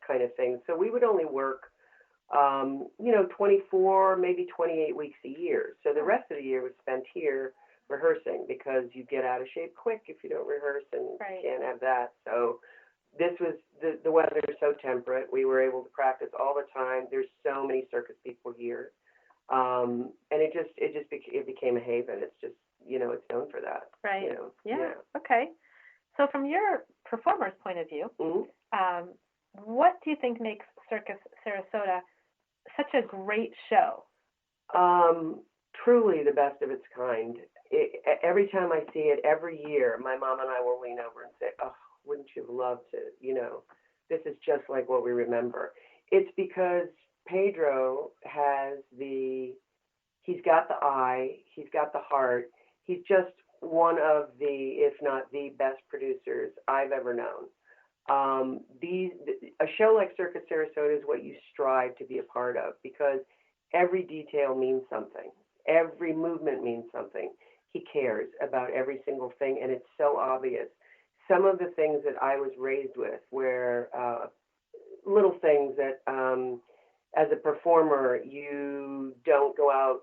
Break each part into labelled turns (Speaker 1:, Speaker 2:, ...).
Speaker 1: kind of thing. So we would only work, 24, maybe 28 weeks a year. So the rest of the year was spent here rehearsing because you get out of shape quick if you don't rehearse, and
Speaker 2: Right.
Speaker 1: you can't have that. So this was the weather is so temperate. We were able to practice all the time. There's so many circus people here, and it became a haven. It's just it's known for that.
Speaker 2: Right. Yeah.
Speaker 1: Yeah.
Speaker 2: Okay. So from your performer's point of view,
Speaker 1: Mm-hmm.
Speaker 2: what do you think makes Circus Sarasota such a great show?
Speaker 1: Truly the best of its kind. Every time I see it, every year, my mom and I will lean over and say, "Oh, wouldn't you love to? This is just like what we remember." It's because Pedro he's got the eye, he's got the heart. He's just one of the, if not the best producers I've ever known. A show like Circus Sarasota is what you strive to be a part of because every detail means something. Every movement means something. He cares about every single thing, and it's so obvious. Some of the things that I was raised with, where little things that, as a performer, you don't go out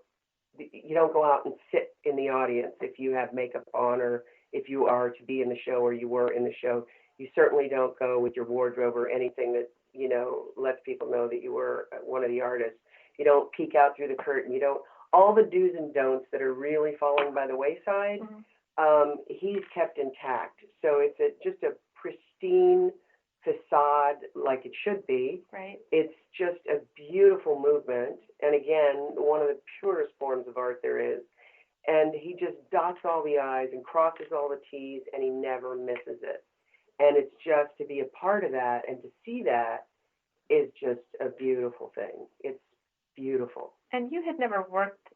Speaker 1: and sit in the audience if you have makeup on, or if you are to be in the show or you were in the show. You certainly don't go with your wardrobe or anything that lets people know that you were one of the artists. You don't peek out through the curtain. You don't. All the do's and don'ts that are really falling by the wayside, he's kept intact. So it's just a pristine facade like it should be.
Speaker 2: Right.
Speaker 1: It's just a beautiful movement. And again, one of the purest forms of art there is. And he just dots all the I's and crosses all the T's, and he never misses it. And it's just to be a part of that and to see that is just a beautiful thing. It's beautiful.
Speaker 2: And you had never worked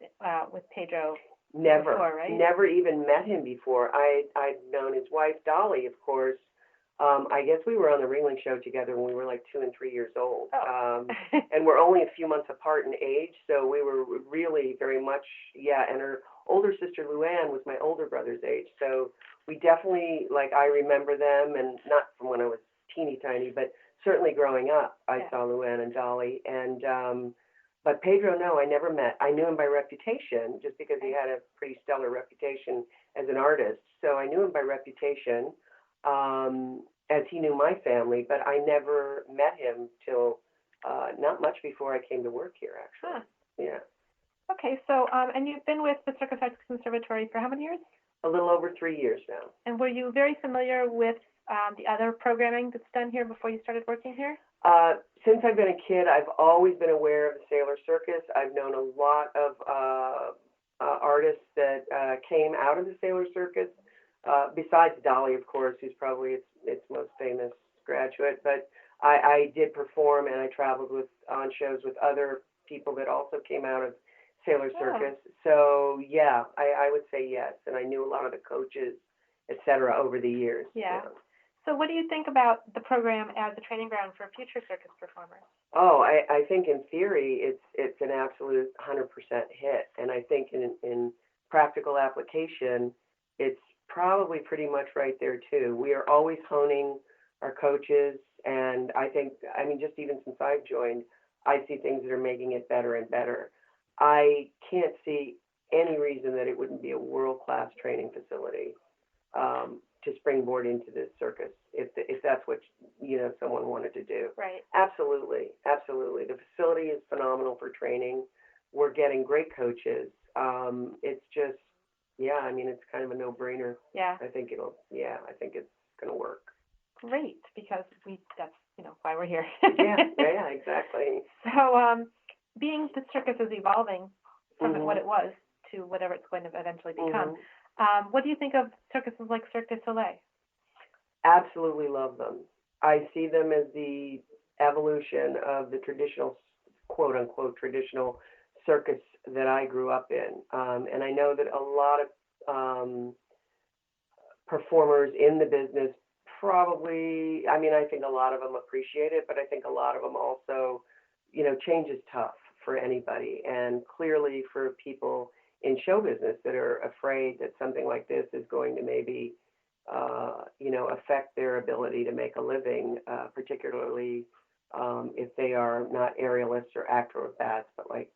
Speaker 2: with Pedro
Speaker 1: Never,
Speaker 2: before, right?
Speaker 1: Never even met him before. I'd known his wife, Dolly, of course. I guess we were on the Ringling Show together when we were like 2 and 3 years old.
Speaker 2: Oh.
Speaker 1: And we're only a few months apart in age, so we were really very much, and her older sister, Luann, was my older brother's age. So we definitely, I remember them, and not from when I was teeny tiny, but certainly growing up, I saw Luann and Dolly. And but Pedro, no, I never met. I knew him by reputation, just because he had a pretty stellar reputation as an artist. So I knew him by reputation, as he knew my family, but I never met him till not much before I came to work here, actually.
Speaker 2: Huh.
Speaker 1: Yeah.
Speaker 2: Okay, so, and you've been with the Circus Arts Conservatory for how many years?
Speaker 1: A little over 3 years now.
Speaker 2: And were you very familiar with the other programming that's done here before you started working here?
Speaker 1: Since I've been a kid, I've always been aware of the Sailor Circus. I've known a lot of artists that came out of the Sailor Circus, besides Dolly, of course, who's probably its most famous graduate. But I did perform, and I traveled on shows with other people that also came out of Sailor Circus. So, yeah, I would say yes. And I knew a lot of the coaches, et cetera, over the years.
Speaker 2: Yeah. So what do you think about the program as a training ground for future circus performers?
Speaker 1: Oh, I think in theory it's an absolute 100% hit. And I think in practical application, it's probably pretty much right there too. We are always honing our coaches, and just even since I've joined, I see things that are making it better and better. I can't see any reason that it wouldn't be a world-class training facility to springboard into this circus, if that's what someone wanted to do.
Speaker 2: Right.
Speaker 1: Absolutely. The facility is phenomenal for training. We're getting great coaches. It's just, it's kind of a no-brainer.
Speaker 2: Yeah.
Speaker 1: I think it's going to work.
Speaker 2: Great, because that's why we're here.
Speaker 1: yeah, exactly.
Speaker 2: So, being the circus is evolving from what it was to whatever it's going to eventually become. What do you think of circuses like Cirque du Soleil?
Speaker 1: Absolutely love them. I see them as the evolution of the traditional, quote-unquote, traditional circus that I grew up in. And I know that a lot of performers in the business probably, I think a lot of them appreciate it, but I think a lot of them also, change is tough for anybody. And clearly for people in show business that are afraid that something like this is going to maybe, affect their ability to make a living, particularly if they are not aerialists or acrobats, but like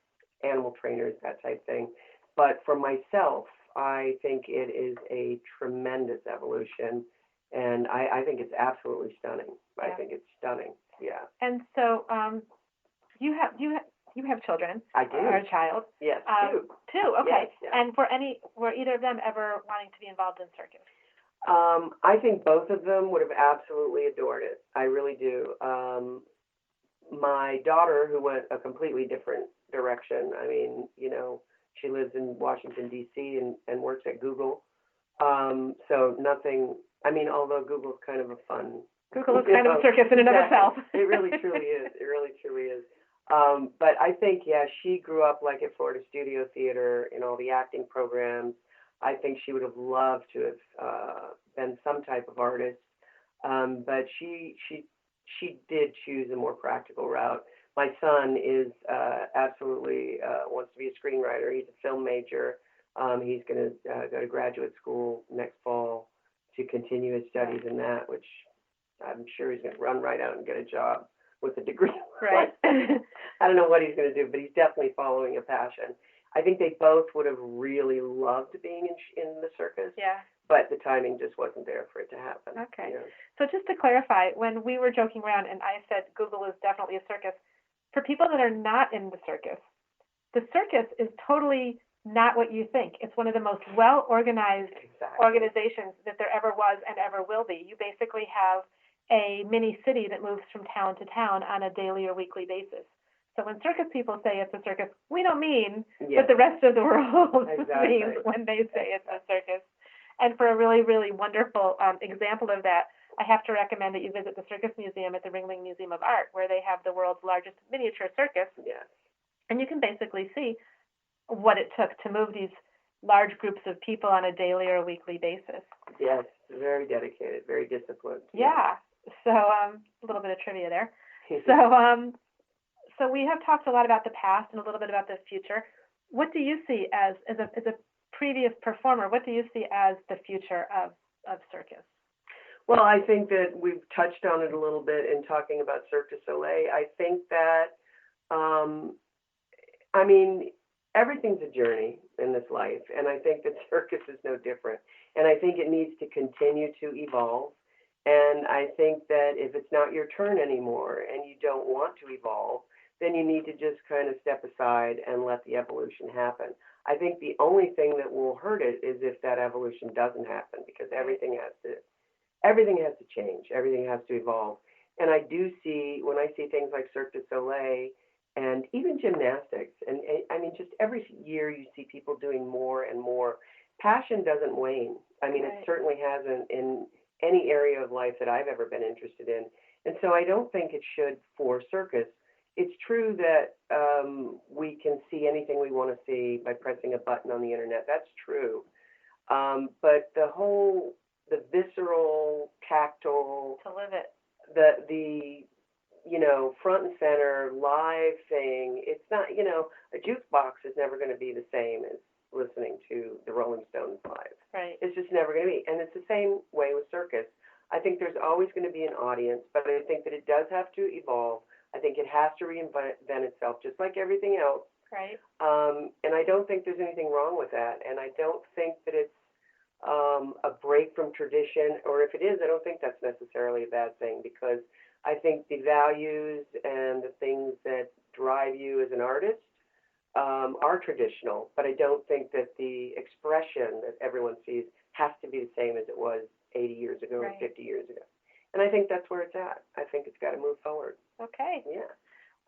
Speaker 1: animal trainers, that type thing. But for myself, I think it is a tremendous evolution, and I think it's absolutely stunning. I think it's stunning. Yeah.
Speaker 2: And so, you have children.
Speaker 1: I do.
Speaker 2: Or a child.
Speaker 1: Yes, two.
Speaker 2: Two. Okay.
Speaker 1: Yes, yes.
Speaker 2: And were either of them ever wanting to be involved in circus?
Speaker 1: I think both of them would have absolutely adored it. I really do. My daughter, who went a completely different direction. I mean, she lives in Washington, D.C. and works at Google. So nothing, I mean, although Google's kind of a fun.
Speaker 2: Google is kind of a circus in and of itself.
Speaker 1: It really truly is. It really truly is. But I think, she grew up like at Florida Studio Theater in all the acting programs. I think she would have loved to have been some type of artist. But she did choose a more practical route. My son is absolutely wants to be a screenwriter. He's a film major. He's going to go to graduate school next fall to continue his studies in that, which I'm sure he's going to run right out and get a job with a degree.
Speaker 2: Right.
Speaker 1: I don't know what he's going to do, but he's definitely following a passion. I think they both would have really loved being in the circus.
Speaker 2: Yeah.
Speaker 1: But the timing just wasn't there for it to happen.
Speaker 2: Okay. So just to clarify, when we were joking around and I said Google is definitely a circus, for people that are not in the circus is totally not what you think. It's one of the most well-organized organizations that there ever was and ever will be. You basically have a mini city that moves from town to town on a daily or weekly basis. So when circus people say it's a circus, we don't mean what the rest of the world means when they say it's a circus. And for a really, really wonderful example of that, I have to recommend that you visit the Circus Museum at the Ringling Museum of Art, where they have the world's largest miniature circus.
Speaker 1: Yes.
Speaker 2: And you can basically see what it took to move these large groups of people on a daily or a weekly basis.
Speaker 1: Yes, very dedicated, very disciplined.
Speaker 2: Yeah. So a little bit of trivia there. So we have talked a lot about the past and a little bit about the future. What do you see as a previous performer? What do you see as the future of circus?
Speaker 1: Well, I think that we've touched on it a little bit in talking about Cirque du Soleil. I think that, everything's a journey in this life, and I think that circus is no different. And I think it needs to continue to evolve. And I think that if it's not your turn anymore and you don't want to evolve, then you need to just kind of step aside and let the evolution happen. I think the only thing that will hurt it is if that evolution doesn't happen, because everything has to change, everything has to evolve. And I do see, when I see things like Cirque du Soleil and even gymnastics, and I mean, just every year you see people doing more and more. Passion doesn't wane. I mean, it certainly hasn't in any area of life that I've ever been interested in. And so I don't think it should for circus. It's true that we can see anything we want to see by pressing a button on the internet. That's true. But the visceral, tactile,
Speaker 2: to live it,
Speaker 1: the front and center live thing, it's not, a jukebox is never going to be the same as listening to the Rolling Stones live.
Speaker 2: Right.
Speaker 1: It's just never going to be. And it's the same way with circus. I think there's always going to be an audience, but I think that it does have to evolve. I think it has to reinvent itself, just like everything else.
Speaker 2: Right.
Speaker 1: And I don't think there's anything wrong with that. And I don't think that it's a break from tradition, or if it is, I don't think that's necessarily a bad thing, because I think the values and the things that drive you as an artist are traditional, but I don't think that the expression that everyone sees has to be the same as it was 80 years ago or 50 years ago. And I think that's where it's at. I think it's got to move forward.
Speaker 2: Okay.
Speaker 1: Yeah.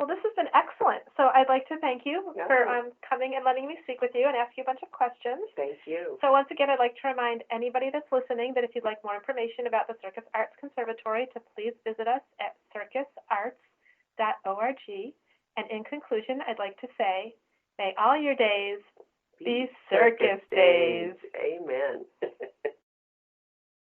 Speaker 2: Well, this has been excellent. So I'd like to thank you for coming and letting me speak with you and ask you a bunch of questions.
Speaker 1: Thank you.
Speaker 2: So once again, I'd like to remind anybody that's listening that if you'd like more information about the Circus Arts Conservatory, to please visit us at circusarts.org. And in conclusion, I'd like to say, may all your days be circus days.
Speaker 1: Amen.